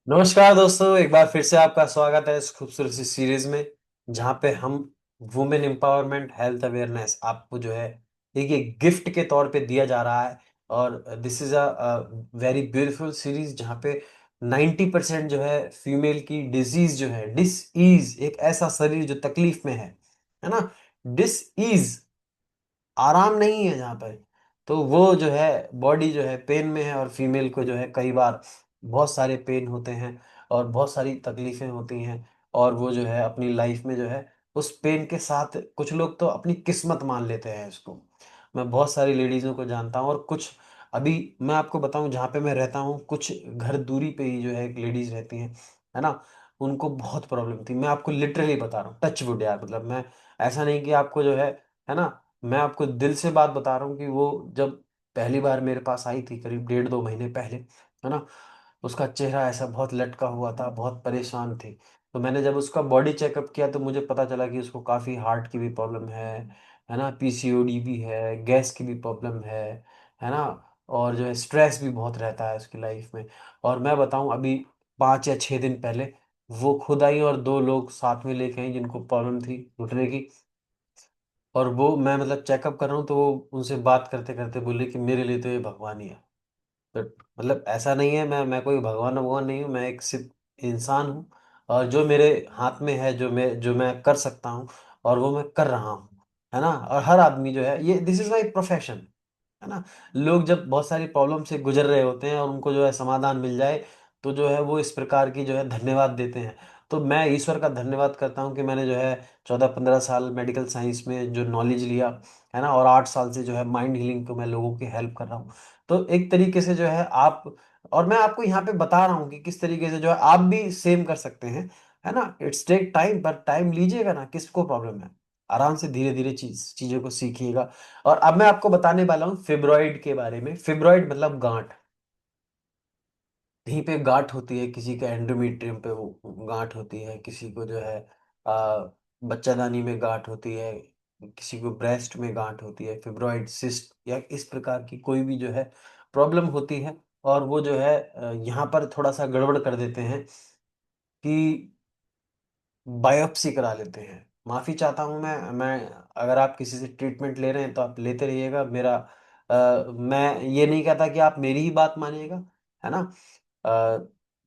नमस्कार दोस्तों, एक बार फिर से आपका स्वागत है इस खूबसूरत सी सीरीज में जहाँ पे हम वुमेन एम्पावरमेंट हेल्थ अवेयरनेस आपको जो है एक गिफ्ट के तौर पे दिया जा रहा है। और this is a very beautiful series जहाँ पे 90% जो है फीमेल की डिजीज जो है डिस ईज एक ऐसा शरीर जो तकलीफ में है ना। डिस ईज आराम नहीं है जहाँ पर। तो वो जो है बॉडी जो है पेन में है और फीमेल को जो है कई बार बहुत सारे पेन होते हैं और बहुत सारी तकलीफें होती हैं। और वो जो है अपनी लाइफ में जो है उस पेन के साथ कुछ लोग तो अपनी किस्मत मान लेते हैं इसको। मैं बहुत सारी लेडीज़ों को जानता हूँ और कुछ अभी मैं आपको बताऊँ जहाँ पे मैं रहता हूँ कुछ घर दूरी पे ही जो है एक लेडीज़ रहती हैं, है ना। उनको बहुत प्रॉब्लम थी, मैं आपको लिटरली बता रहा हूँ, टच वुड यार, मतलब मैं ऐसा नहीं कि आपको जो है ना, मैं आपको दिल से बात बता रहा हूँ कि वो जब पहली बार मेरे पास आई थी करीब 1.5 2 महीने पहले, है ना, उसका चेहरा ऐसा बहुत लटका हुआ था, बहुत परेशान थी। तो मैंने जब उसका बॉडी चेकअप किया तो मुझे पता चला कि उसको काफ़ी हार्ट की भी प्रॉब्लम है ना, पीसीओडी भी है, गैस की भी प्रॉब्लम है ना। और जो है स्ट्रेस भी बहुत रहता है उसकी लाइफ में। और मैं बताऊँ अभी 5 या 6 दिन पहले वो खुद आई और 2 लोग साथ में लेके आई जिनको प्रॉब्लम थी घुटने की। और वो मैं मतलब चेकअप कर रहा हूँ तो वो उनसे बात करते-करते बोले कि मेरे लिए तो ये भगवान ही है। तो मतलब ऐसा नहीं है, मैं कोई भगवान वगवान नहीं हूँ, मैं एक सिर्फ़ इंसान हूँ और जो मेरे हाथ में है, जो मैं कर सकता हूँ और वो मैं कर रहा हूँ, है ना? और हर आदमी जो है ये दिस इज़ माय प्रोफ़ेशन। है ना? लोग जब बहुत सारी प्रॉब्लम से गुज़र रहे होते हैं और उनको जो है समाधान मिल जाए, तो जो है वो इस प्रकार की जो है धन्यवाद देते हैं। तो मैं ईश्वर का धन्यवाद करता हूँ कि मैंने जो है 14-15 साल मेडिकल साइंस में जो नॉलेज लिया, है ना? और 8 साल से जो है माइंड हीलिंग को मैं लोगों की हेल्प कर रहा हूँ। तो एक तरीके से जो है आप और मैं आपको यहाँ पे बता रहा हूँ कि किस तरीके से जो है आप भी सेम कर सकते हैं, है ना? इट्स टेक टाइम, पर टाइम लीजिएगा ना, किसको प्रॉब्लम है? आराम से धीरे-धीरे चीज़ों को सीखिएगा। और अब मैं आपको बताने वाला हूँ फिब्रॉइड के बारे में। फिब्रॉइड मतलब गाँठ। कहीं पे गाँठ होती है, किसी के एंडोमेट्रियम पे वो गाँठ होती है, किसी को जो है बच्चादानी में गाँठ होती है, किसी को ब्रेस्ट में गाँठ होती है, फिब्रॉइड सिस्ट या इस प्रकार की कोई भी जो है प्रॉब्लम होती है। और वो जो है यहाँ पर थोड़ा-सा गड़बड़ कर देते हैं कि बायोप्सी करा लेते हैं। माफ़ी चाहता हूँ मैं अगर आप किसी से ट्रीटमेंट ले रहे हैं तो आप लेते रहिएगा। मैं ये नहीं कहता कि आप मेरी ही बात मानिएगा, है ना? अ,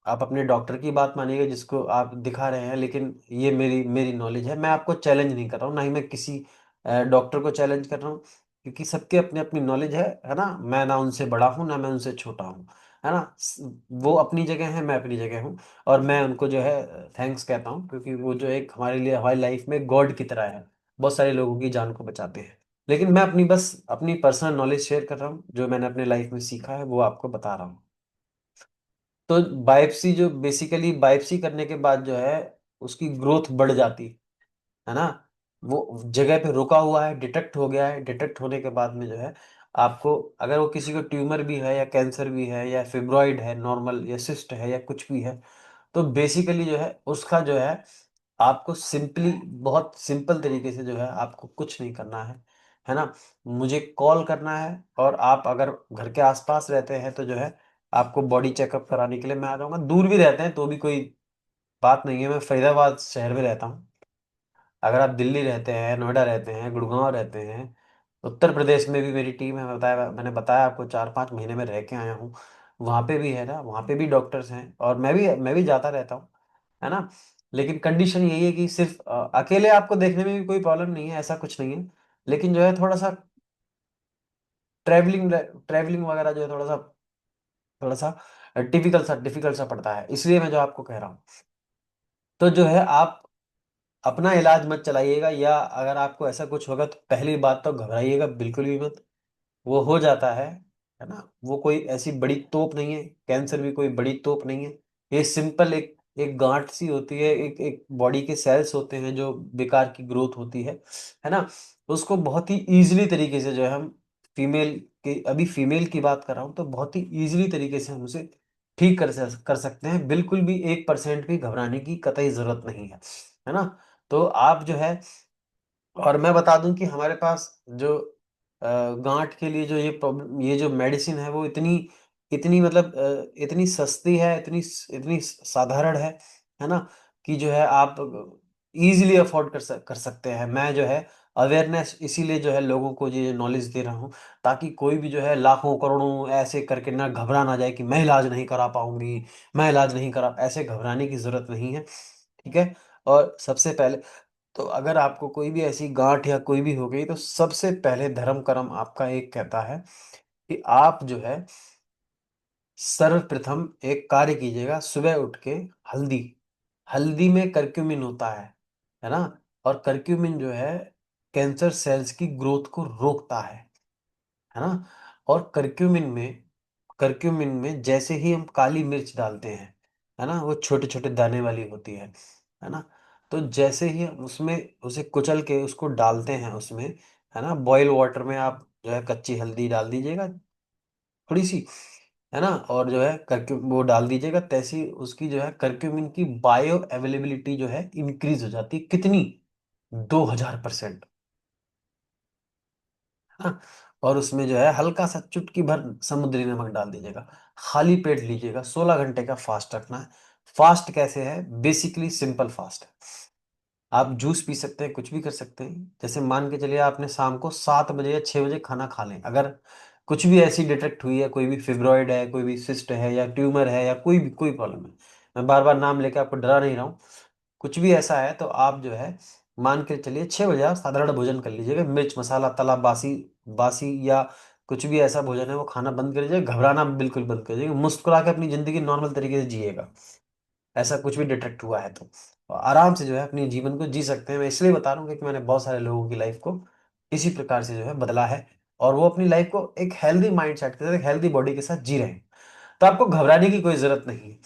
आप अपने डॉक्टर की बात मानिएगा जिसको आप दिखा रहे हैं, लेकिन ये मेरी मेरी नॉलेज है। मैं आपको चैलेंज नहीं कर रहा हूँ, ना ही मैं किसी डॉक्टर को चैलेंज कर रहा हूँ, क्योंकि सबकी अपनी-अपनी नॉलेज है ना? मैं ना उनसे बड़ा हूँ, ना मैं उनसे छोटा हूँ, है ना? वो अपनी जगह हैं, मैं अपनी जगह हूँ। और मैं उनको जो है थैंक्स कहता हूँ क्योंकि वो जो एक हमारे लिए हमारी लाइफ में गॉड की तरह है। बहुत सारे लोगों की जान को बचाते हैं। लेकिन मैं बस अपनी पर्सनल नॉलेज शेयर कर रहा हूँ, जो मैंने अपने लाइफ में सीखा है वो आपको बता रहा हूँ। तो बायोप्सी जो बेसिकली बायोप्सी करने के बाद जो है उसकी ग्रोथ बढ़ जाती है ना? वो जगह पे रुका हुआ है, डिटेक्ट हो गया है, डिटेक्ट होने के बाद में जो है आपको अगर वो किसी को ट्यूमर भी है या कैंसर भी है या फिब्रॉइड है नॉर्मल या सिस्ट है या कुछ भी है, तो बेसिकली जो है उसका जो है आपको सिंपली बहुत सिंपल तरीके से जो है आपको कुछ नहीं करना है ना? मुझे कॉल करना है और आप अगर घर के आस-पास रहते हैं तो जो है आपको बॉडी चेकअप कराने के लिए मैं आ जाऊँगा। दूर भी रहते हैं तो भी कोई बात नहीं है, मैं फरीदाबाद शहर में रहता हूँ। अगर आप दिल्ली रहते हैं, नोएडा रहते हैं, गुड़गाँव रहते हैं, उत्तर प्रदेश में भी मेरी टीम है, मैंने बताया आपको 4-5 महीने में रह के आया हूँ। वहाँ पे भी है ना, वहाँ पे भी डॉक्टर्स हैं और मैं भी जाता रहता हूँ, है ना? लेकिन कंडीशन यही है कि सिर्फ़ अकेले आपको देखने में भी कोई प्रॉब्लम नहीं है, ऐसा कुछ नहीं है। लेकिन जो है थोड़ा-सा ट्रैवलिंग वगैरह जो है थोड़ा-सा डिफ़िकल्ट सा पड़ता है, इसलिए मैं जो आपको कह रहा हूँ। तो जो है आप अपना इलाज मत चलाइएगा या अगर आपको ऐसा कुछ होगा तो पहली बात तो घबराइएगा बिल्कुल भी मत। वो हो जाता है ना? वो कोई ऐसी बड़ी तोप नहीं है, कैंसर भी कोई बड़ी तोप नहीं है। ये सिंपल एक एक गाँठ सी होती है, एक एक बॉडी के सेल्स होते हैं जो बेकार की ग्रोथ होती है ना? उसको बहुत ही ईज़िली तरीके से जो है हम फीमेल की बात कर रहा हूँ तो बहुत ही ईज़िली तरीके से हम उसे ठीक कर सकते हैं। बिल्कुल भी 1% भी घबराने की कतई ज़रूरत नहीं है ना? तो आप जो है और मैं बता दूँ कि हमारे पास जो गाँठ के लिए जो ये जो मेडिसिन है वो इतनी इतनी मतलब इतनी सस्ती है, इतनी साधारण है ना? कि जो है आप ईज़िली अफ़ोर्ड कर सकते हैं। मैं जो है अवेयरनेस इसीलिए जो है लोगों को ये नॉलेज दे रहा हूँ, ताकि कोई भी जो है लाखों, करोड़ों ऐसे करके ना घबरा ना जाए कि मैं इलाज नहीं करा पाऊँगी, मैं इलाज नहीं करा ऐसे घबराने की ज़रूरत नहीं है, ठीक है? और सबसे पहले तो अगर आपको कोई भी ऐसी गाँठ या कोई भी हो गई, तो सबसे पहले धर्म कर्म आपका एक कहता है कि आप जो है सर्वप्रथम एक कार्य कीजिएगा, सुबह उठ के हल्दी, हल्दी में करक्यूमिन होता है ना? और करक्यूमिन जो है कैंसर सेल्स की ग्रोथ को रोकता है ना? और करक्यूमिन में जैसे ही हम काली मिर्च डालते हैं, है ना? वो छोटे-छोटे दाने वाली होती है ना? तो जैसे ही हम उसमें उसे कुचल के उसको डालते हैं उसमें, है ना? बॉयल वाटर में आप जो है कच्ची हल्दी डाल दीजिएगा थोड़ी-सी, है ना? और जो है वो डाल दीजिएगा, तैसे ही उसकी जो है करक्यूमिन की बायो अवेलेबिलिटी जो है इंक्रीज़ हो जाती है। कितनी? 2000% हाँ, और उसमें जो है हल्का-सा चुटकी भर समुद्री नमक डाल दीजिएगा। खाली पेट लीजिएगा, 16 घंटे का फ़ास्ट रखना है। फ़ास्ट कैसे है? बेसिकली सिंपल फ़ास्ट है। आप जूस पी सकते हैं, कुछ भी कर सकते हैं। जैसे मान के चलिए आपने शाम को 7 बजे या 6 बजे खाना खा लें। अगर कुछ भी ऐसी डिटेक्ट हुई है, कोई भी फिब्रॉइड है, कोई भी सिस्ट है या ट्यूमर है या कोई प्रॉब्लम है। मैं बार-बार नाम लेके आपको डरा नहीं रहा हूँ। कुछ भी ऐसा है तो आप जो है मान के चलिए 6 बजे आप साधारण भोजन कर लीजिएगा। मिर्च, मसाला, तला, बासी बासी या कुछ भी ऐसा भोजन है वो खाना बंद कर दीजिए। घबराना बिल्कुल बंद कर दीजिए। मुस्कुरा के अपनी ज़िंदगी नॉर्मल तरीके से जिएगा। ऐसा कुछ भी डिटेक्ट हुआ है तो। आराम से जो है अपने जीवन को जी सकते हैं। मैं इसलिए बता रहा हूँ क्योंकि मैंने बहुत सारे लोगों की लाइफ़ को इसी प्रकार से जो है बदला है और वो अपनी लाइफ़ को एक हेल्दी माइंडसेट के साथ, एक हेल्दी बॉडी के साथ जी रहे हैं। तो आपको घबराने की कोई ज़रूरत नहीं है।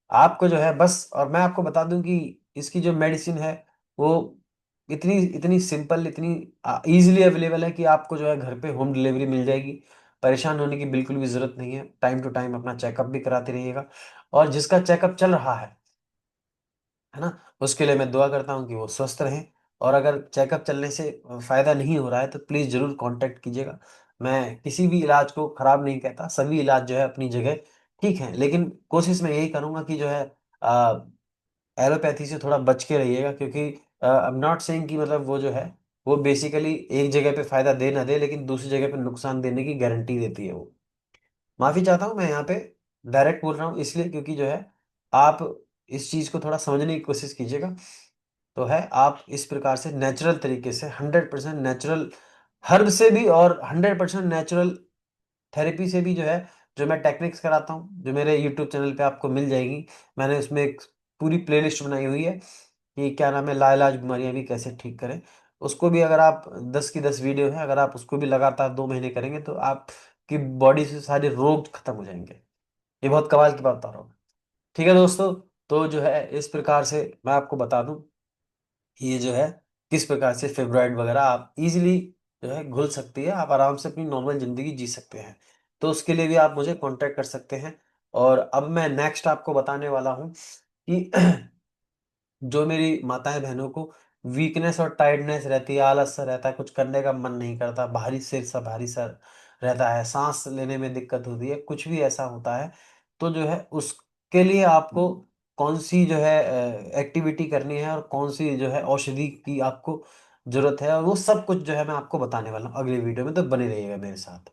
आपको जो है बस और मैं आपको बता दूँ कि इसकी जो मेडिसिन है वो इतनी इतनी सिंपल, इतनी ईज़िली अवेलेबल है कि आपको जो है घर पे होम डिलीवरी मिल जाएगी। परेशान होने की बिल्कुल भी ज़रूरत नहीं है। टाइम टू टाइम अपना चेकअप भी कराते रहिएगा और जिसका चेकअप चल रहा है ना? उसके लिए मैं दुआ करता हूँ कि वो स्वस्थ रहें और अगर चेकअप चलने से फ़ायदा नहीं हो रहा है तो प्लीज़ ज़रूर कॉन्टैक्ट कीजिएगा। मैं किसी भी इलाज को खराब नहीं कहता, सभी इलाज जो है अपनी जगह ठीक हैं, लेकिन कोशिश मैं यही करूँगा कि जो है अ, एलोपैथी से थोड़ा बच के रहिएगा क्योंकि आई एम नॉट सेइंग कि मतलब वो जो है, वो बेसिकली एक जगह पे फ़ायदा दे ना दे लेकिन दूसरी जगह पे नुकसान देने की गारंटी देती है वो। माफ़ी चाहता हूँ मैं यहाँ पे डायरेक्ट बोल रहा हूँ इसलिए क्योंकि जो है आप इस चीज़ को थोड़ा समझने की कोशिश कीजिएगा। तो है आप इस प्रकार से नेचुरल तरीके से 100% नेचुरल हर्ब से भी और 100% नेचुरल थेरेपी से भी जो है, जो मैं टेक्निक्स कराता हूँ, जो मेरे यूट्यूब चैनल पे आपको मिल जाएगी। मैंने उसमें एक पूरी प्लेलिस्ट बनाई हुई है कि क्या नाम है लाइलाज बीमारियाँ भी कैसे ठीक करें। उसको भी अगर आप 10 की 10 वीडियो है, अगर आप उसको भी लगातार 2 महीने करेंगे तो आपकी बॉडी से सारे रोग खत्म हो जाएँगे। ये बहुत कमाल की बात बता रहा हूँ। ठीक है दोस्तों, तो जो है इस प्रकार से मैं आपको बता दूँ ये जो है, किस प्रकार से फ़ेब्रॉइड वगैरह आप ईज़िली जो है घुल सकती है, आप आराम से अपनी नॉर्मल ज़िंदगी जी सकते हैं। तो उसके लिए भी आप मुझे कॉन्टैक्ट कर सकते हैं और अब मैं नेक्स्ट आपको बताने वाला हूँ कि जो मेरी माताएँ-बहनों को वीकनेस और टायर्डनेस रहती है, आलस-सा रहता है, कुछ करने का मन नहीं करता, भारी-सा रहता है, साँस लेने में दिक्कत होती है, कुछ भी ऐसा होता है, तो जो है उसके लिए आपको कौन-सी जो है एक्टिविटी करनी है और कौन-सी जो है औषधि की आपको ज़रूरत है और वो सब कुछ जो है मैं आपको बताने वाला हूँ अगली वीडियो में, तो बने रहिएगा मेरे साथ।